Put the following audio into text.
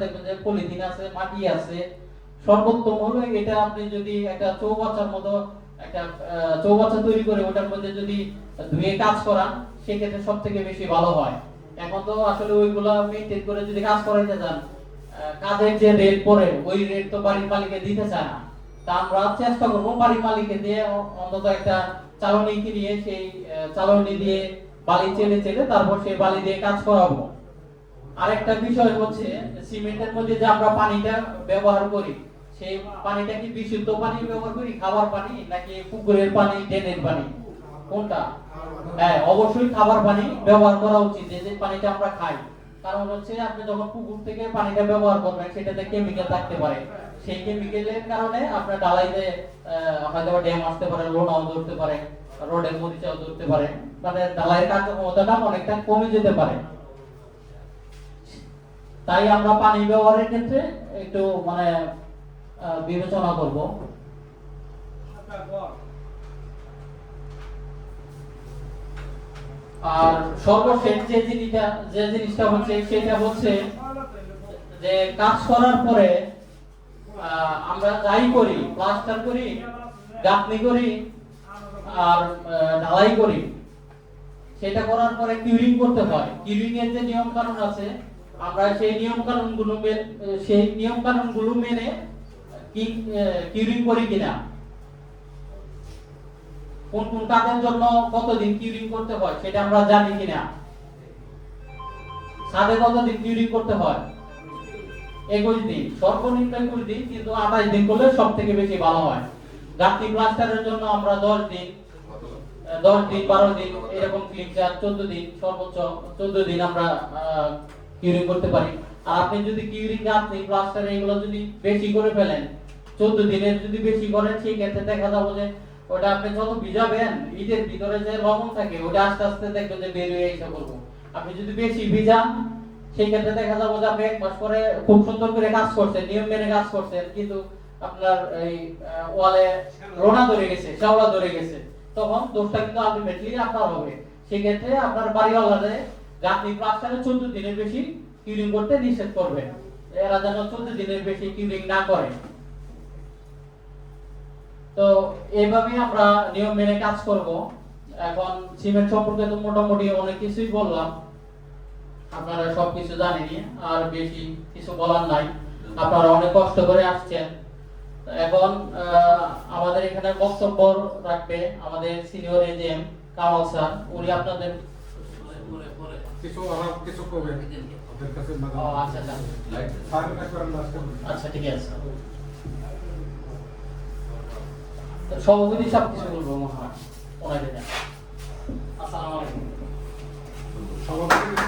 দেখবেন যে পলিথিন আছে, মাটি আছে। সর্বোত্তম হলো এটা আপনি যদি একটা চৌবাচ্চার মতো একটা চৌবাচ্চা তৈরি করে ওটার মধ্যে যদি ধুয়ে কাজ করান, সেক্ষেত্রে সব থেকে বেশি ভালো হয়। এখন তো আসলে ওইগুলা মেনটেন করে যদি কাজ করাইতে যান, কাজের যে রেট পড়ে ওই রেট তো বাড়ির মালিকে দিতে চায় না। তা আমরা চেষ্টা করবো বাড়ির মালিককে দিয়ে অন্তত একটা চালনি কিনিয়ে সেই চালনি দিয়ে বালি চেলে চেলে তারপর সেই বালি দিয়ে কাজ করাবো। আরেকটা বিষয় হচ্ছে সিমেন্টের মধ্যে যে আমরা পানিটা ব্যবহার করি, সেই পানিটা কি বিশুদ্ধ পানি ব্যবহার করি, খাবার পানি, নাকি পুকুরের পানি, ড্রেনের পানি, কোনটা? হ্যাঁ, অবশ্যই খাবার পানি ব্যবহার করা উচিত, যে পানিটা আমরা খাই। কারণ হচ্ছে আপনি যখন পুকুর থেকে পানিটা ব্যবহার করবেন সেটাতে কেমিক্যাল থাকতে পারে। সেই কেমিক্যালের কারণে আপনার ডালাইতে হয়তো ড্যাম আসতে পারে, লোনাও ধরতে পারে, রোডের মরিচাও ধরতে পারে, মানে ডালাইয়ের কার্যক্ষমতাটা অনেকটা কমে যেতে পারে। তাই আমরা পানি ব্যবহারের ক্ষেত্রে একটু মানে বিবেচনা করব। আর সর্বশেষ যে জিনিসটা হচ্ছে সেটা হচ্ছে যে কাজ করার পরে আমরা যাই করি, প্লাস্টার করি, গাঁথনি করি আর ঢালাই করি, সেটা করার পরে কিউরিং করতে হয়। কিউরিং এর যে নিয়ম কানুন আছে, আমরা সেই নিয়ম কানুনগুলো মেনে কিউরিং করি কিনা, কোন কোন কাজের জন্য কতদিন কিউরিং করতে হয় সেটা আমরা জানি কিনা, সাথে কতদিন কিউরিং করতে হয়, 21 দিন, সর্বনিম্ন 21 দিন, কিন্তু 28 দিন করলে সব থেকে বেশি ভালো হয়। গাঁথনি প্লাস্টারের জন্য আমরা 10 দিন 12 দিন এরকম ক্লিনচার 14 দিন, সর্বোচ্চ 14 দিন আমরা কিউরিং করতে পারি। আর আপনি যদি কিউরিং, গাঁথনি, প্লাস্টার এগুলো যদি বেশি করে ফেলেন, 14 দিনের যদি বেশি করেন, সেই ক্ষেত্রে দেখা যাবে যে ওটা আপনি যত ভিজাবেন, ঈদের ভিতরে যে লবণ থাকে ওটা আস্তে আস্তে দেখবেন যে বের হয়ে এসে করবো। আপনি যদি বেশি ভিজান, সেই ক্ষেত্রে দেখা যাবে যে আপনি 1 মাস পরে খুব সুন্দর করে কাজ করছেন, নিয়ম মেনে কাজ করছেন, কিন্তু আপনার এই ওয়ালে রোনা ধরে গেছে, শ্যাওলা ধরে গেছে, তখন দোষটা কিন্তু আলটিমেটলি আপনার হবে। সেই ক্ষেত্রে আপনার বাড়িওয়ালারে গাঁথনি প্লাস্টারে 14 দিনের বেশি কিউরিং করতে নিষেধ করবে। এরা যেন 14 দিনের বেশি কিউরিং না করে। তো এইভাবেই আমরা নিয়ম মেনে কাজ করব। এখন সিমেন্ট সম্পর্কে তো মোটামুটি অনেক কিছুই বললাম, আপনারা সবকিছু জানেনই, আর বেশি কিছু বলার নাই। আপনারা অনেক কষ্ট করে আসছেন। এখন আমাদের এখানে বক্তব্য রাখবে আমাদের সিনিয়র এজেম কামাল স্যার। উনি আপনাদের কিছু করবে। আচ্ছা, ঠিক আছে। সভাপতি সব কিছু বলবো, মহারাজ ওনাকে